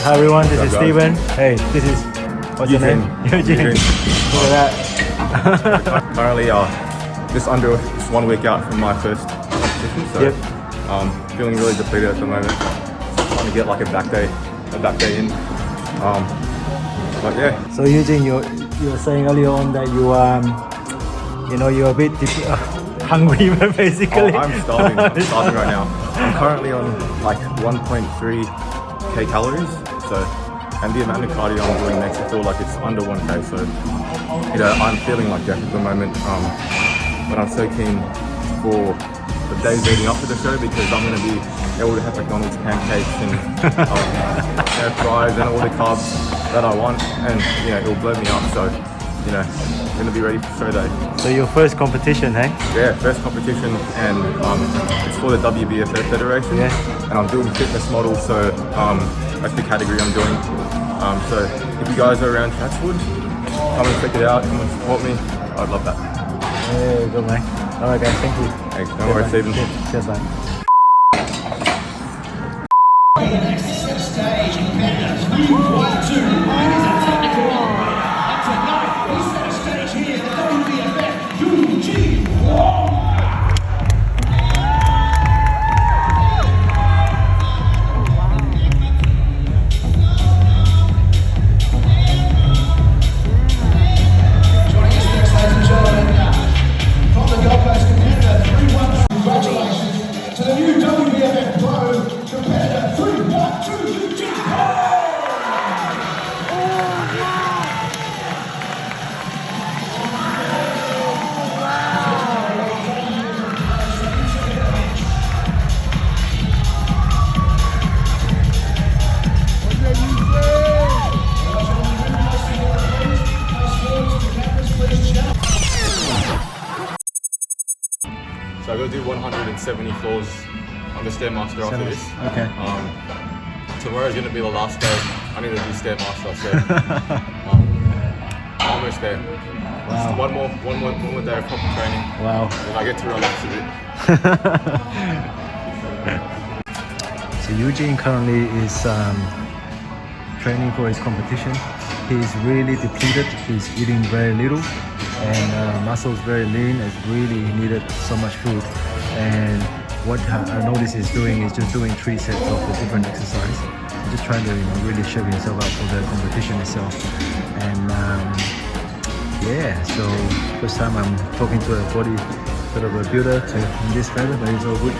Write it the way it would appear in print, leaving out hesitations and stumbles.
Hi everyone, this is What's up, Steven. Hey, this is what's your name? Eugene. Look at that. Currently, just under 1 week out from my first competition, so feeling really depleted at the moment. Trying to get like a back day in. But yeah. So Eugene, you were saying earlier on that you're a bit hungry, basically. Oh, I'm starving. I'm starving right now. I'm currently on like 1.3k calories, and the amount of cardio I'm doing makes it feel like it's under 1k. So I'm feeling like that at the moment. But I'm so keen for the days leading up to the show because I'm going to be able to have McDonald's pancakes and fries and all the carbs that I want, and it'll blow me up. So I'm going to be ready for show day. So your first competition, hey? Yeah, first competition, and it's for the WBFF Federation. Yeah. And I'm doing fitness model, so that's the category I'm doing. So if you guys are around Chatswood, come and check it out, come and support me. I'd love that. Yeah, good man. Alright guys, thank you. Thanks, no worries, Stephen. Cheers, man. The next stage in Canada's League 1, 2. It is a technical one. And tonight, we set a stage here at the WBFF Eugene Wong. Joining us next, ladies and gentlemen, from the Gold Coast of Canada, 3-1. Congratulations to the new WBFF Pro competitor, 3-1-2 Eugene Wong. So I'm going to do 170 floors on the Stairmaster after this. Okay. Tomorrow's going to be the last day. I need to do Stairmaster, so almost there. Wow. Just one more day of proper training. Wow. And I get to relax a bit. So Eugene currently is training for his competition. He's really depleted. He's eating very little, and muscles very lean. It's really needed so much food. And what I notice he's doing is just doing 3 sets of the different exercise. Just trying to really shape himself up for the competition itself. And yeah, so first time I'm talking to a body sort of a builder in this feather, but it's all good.